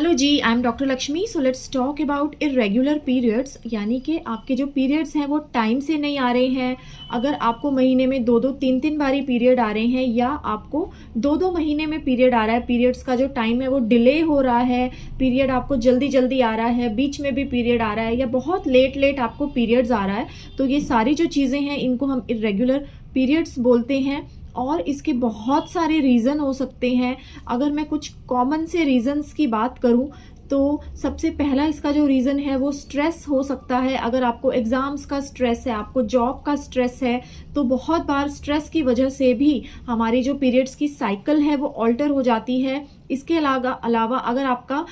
Hello जी, I am doctor Lakshmi. So let's talk about irregular periods, यानी कि आपके जो पीरियड्स हैं वो टाइम से नहीं आ रहे हैं। अगर आपको महीने में दो दो तीन तीन बारी पीरियड आ रहे हैं, या आपको दो दो महीने में पीरियड आ रहा है, पीरियड्स का जो टाइम है वो डिले हो रहा है, पीरियड आपको जल्दी जल्दी आ रहा है, बीच में भी पीरियड आ रहा है, या बहुत लेट लेट आपको पीरियड्स आ रहा है, तो ये सारी जो चीज़ें हैं इनको हम इरेगुलर पीरियड्स बोलते हैं। और इसके बहुत सारे रीज़न हो सकते हैं। अगर मैं कुछ कॉमन से रीज़न्स की बात करूं तो सबसे पहला इसका जो रीज़न है वो स्ट्रेस हो सकता है। अगर आपको एग्ज़ाम्स का स्ट्रेस है, आपको जॉब का स्ट्रेस है, तो बहुत बार स्ट्रेस की वजह से भी हमारी जो पीरियड्स की साइकिल है वो ऑल्टर हो जाती है। इसके अलावा अगर आपका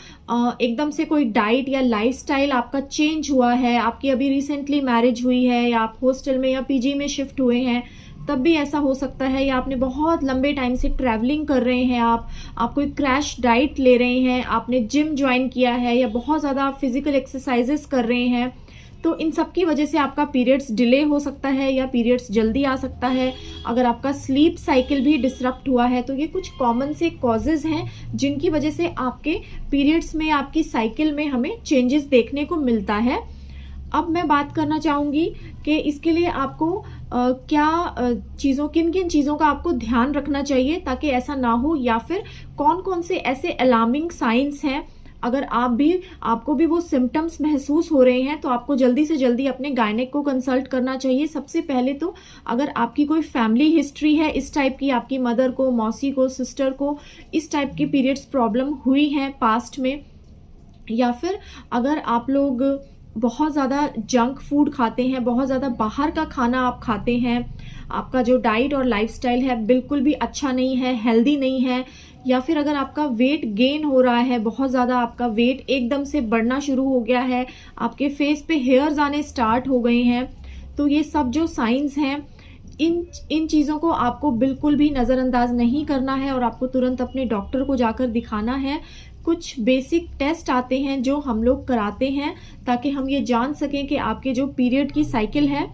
एकदम से कोई डाइट या लाइफस्टाइल आपका चेंज हुआ है, आपकी अभी रिसेंटली मैरिज हुई है, या आप हॉस्टल में या पीजी में शिफ्ट हुए हैं, तब भी ऐसा हो सकता है। या आपने बहुत लंबे टाइम से ट्रैवलिंग कर रहे हैं, आप कोई क्रैश डाइट ले रहे हैं, आपने जिम ज्वाइन किया है, या बहुत ज़्यादा आप फिजिकल एक्सरसाइजेस कर रहे हैं, तो इन सब की वजह से आपका पीरियड्स डिले हो सकता है या पीरियड्स जल्दी आ सकता है। अगर आपका स्लीप साइकिल भी डिसरप्ट हुआ है, तो ये कुछ कॉमन से कॉजेज हैं जिनकी वजह से आपके पीरियड्स में, आपकी साइकिल में हमें चेंजेस देखने को मिलता है। अब मैं बात करना चाहूँगी कि इसके लिए आपको किन किन चीज़ों का आपको ध्यान रखना चाहिए ताकि ऐसा ना हो, या फिर कौन कौन से ऐसे अलार्मिंग साइंस हैं। अगर आपको भी वो सिम्टम्स महसूस हो रहे हैं तो आपको जल्दी से जल्दी अपने गायनेक को कंसल्ट करना चाहिए। सबसे पहले तो अगर आपकी कोई फैमिली हिस्ट्री है इस टाइप की, आपकी मदर को, मौसी को, सिस्टर को इस टाइप की पीरियड्स प्रॉब्लम हुई है पास्ट में, या फिर अगर आप लोग बहुत ज़्यादा जंक फूड खाते हैं, बहुत ज़्यादा बाहर का खाना आप खाते हैं, आपका जो डाइट और लाइफस्टाइल है बिल्कुल भी अच्छा नहीं है, हेल्दी नहीं है, या फिर अगर आपका वेट गेन हो रहा है, बहुत ज़्यादा आपका वेट एकदम से बढ़ना शुरू हो गया है, आपके फेस पे हेयर्स आने स्टार्ट हो गए हैं, तो ये सब जो साइंस हैं इन चीज़ों को आपको बिल्कुल भी नज़रअंदाज नहीं करना है और आपको तुरंत अपने डॉक्टर को जाकर दिखाना है। कुछ बेसिक टेस्ट आते हैं जो हम लोग कराते हैं ताकि हम ये जान सकें कि आपके जो पीरियड की साइकिल है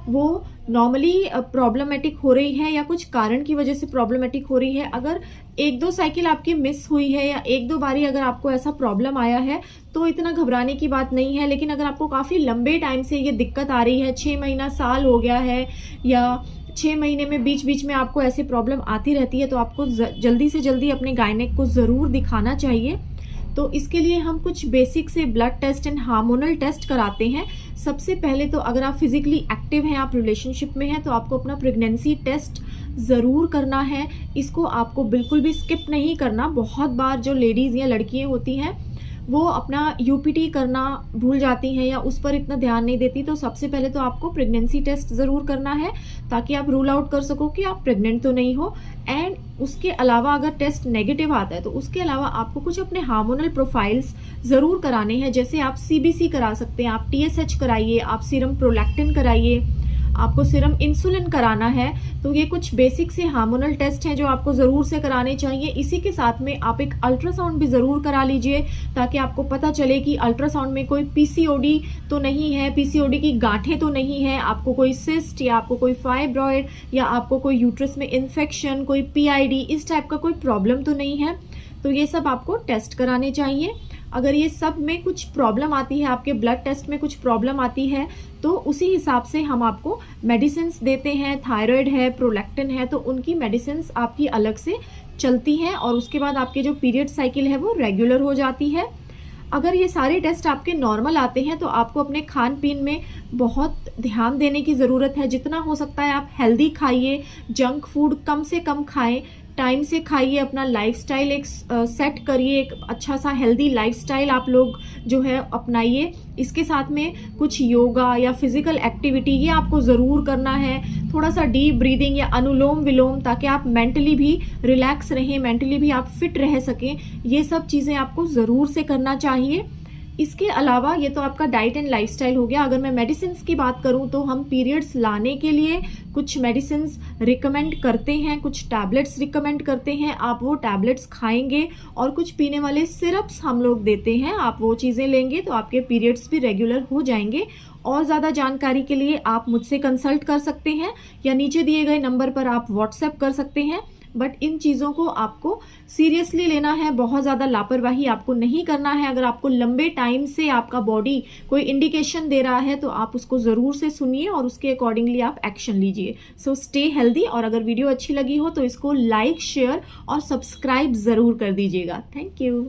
वो नॉर्मली प्रॉब्लमेटिक हो रही है या कुछ कारण की वजह से प्रॉब्लमेटिक हो रही है। अगर एक दो साइकिल आपकी मिस हुई है या एक दो बारी अगर आपको ऐसा प्रॉब्लम आया है तो इतना घबराने की बात नहीं है। लेकिन अगर आपको काफ़ी लंबे टाइम से ये दिक्कत आ रही है, 6 महीना साल हो गया है, या 6 महीने में बीच बीच में आपको ऐसी प्रॉब्लम आती रहती है, तो आपको जल्दी से जल्दी अपने गायनेक को ज़रूर दिखाना चाहिए। तो इसके लिए हम कुछ बेसिक से blood test and hormonal test कराते हैं। सबसे पहले तो अगर आप फिजिकली एक्टिव हैं, आप रिलेशनशिप में हैं, तो आपको अपना प्रेगनेंसी टेस्ट ज़रूर करना है। इसको आपको बिल्कुल भी स्किप नहीं करना। बहुत बार जो लेडीज़ या लड़कियाँ होती हैं वो अपना यूपीटी करना भूल जाती हैं या उस पर इतना ध्यान नहीं देती। तो सबसे पहले तो आपको प्रेगनेंसी टेस्ट ज़रूर करना है ताकि आप रूल आउट कर सको कि आप प्रेग्नेंट तो नहीं हो। एंड उसके अलावा अगर टेस्ट नेगेटिव आता है तो उसके अलावा आपको कुछ अपने हार्मोनल प्रोफाइल्स ज़रूर कराने हैं। जैसे आप सीबीसी करा सकते हैं, आप टीएसएच कराइए, आप सीरम प्रोलैक्टिन कराइए, आपको सीरम इंसुलिन कराना है। तो ये कुछ बेसिक से हार्मोनल टेस्ट हैं जो आपको ज़रूर से कराने चाहिए। इसी के साथ में आप एक अल्ट्रासाउंड भी ज़रूर करा लीजिए ताकि आपको पता चले कि अल्ट्रासाउंड में कोई पीसीओडी तो नहीं है, पीसीओडी की गांठें तो नहीं है, आपको कोई सिस्ट या आपको कोई फाइब्रॉइड या आपको कोई यूट्रस में इन्फेक्शन, कोई पीआईडी इस टाइप का कोई प्रॉब्लम तो नहीं है। तो ये सब आपको टेस्ट कराने चाहिए। अगर ये सब में कुछ प्रॉब्लम आती है, आपके ब्लड टेस्ट में कुछ प्रॉब्लम आती है, तो उसी हिसाब से हम आपको मेडिसिन्स देते हैं। थायराइड है, प्रोलैक्टिन है, तो उनकी मेडिसिन्स आपकी अलग से चलती हैं और उसके बाद आपके जो पीरियड साइकिल है वो रेगुलर हो जाती है। अगर ये सारे टेस्ट आपके नॉर्मल आते हैं तो आपको अपने खान पीन में बहुत ध्यान देने की ज़रूरत है। जितना हो सकता है आप हेल्दी खाइए, जंक फूड कम से कम खाएं, टाइम से खाइए, अपना लाइफस्टाइल एक सेट करिए, एक अच्छा सा हेल्दी लाइफस्टाइल आप लोग जो है अपनाइए। इसके साथ में कुछ योगा या फिजिकल एक्टिविटी ये आपको ज़रूर करना है। थोड़ा सा डीप ब्रीदिंग या अनुलोम विलोम, ताकि आप मेंटली भी रिलैक्स रहें, मेंटली भी आप फिट रह सकें। ये सब चीज़ें आपको ज़रूर से करना चाहिए। इसके अलावा ये तो आपका डाइट एंड लाइफस्टाइल हो गया। अगर मैं मेडिसिन्स की बात करूं तो हम पीरियड्स लाने के लिए कुछ मेडिसिन्स रिकमेंड करते हैं, कुछ टैबलेट्स रिकमेंड करते हैं। आप वो टैबलेट्स खाएंगे और कुछ पीने वाले सिरप्स हम लोग देते हैं, आप वो चीज़ें लेंगे तो आपके पीरियड्स भी रेगुलर हो जाएंगे। और ज़्यादा जानकारी के लिए आप मुझसे कंसल्ट कर सकते हैं या नीचे दिए गए नंबर पर आप व्हाट्सएप कर सकते हैं। बट इन चीज़ों को आपको सीरियसली लेना है, बहुत ज़्यादा लापरवाही आपको नहीं करना है। अगर आपको लंबे टाइम से आपका बॉडी कोई इंडिकेशन दे रहा है तो आप उसको ज़रूर से सुनिए और उसके अकॉर्डिंगली आप एक्शन लीजिए। सो स्टे हेल्दी, और अगर वीडियो अच्छी लगी हो तो इसको लाइक, शेयर और सब्सक्राइब ज़रूर कर दीजिएगा। Thank you.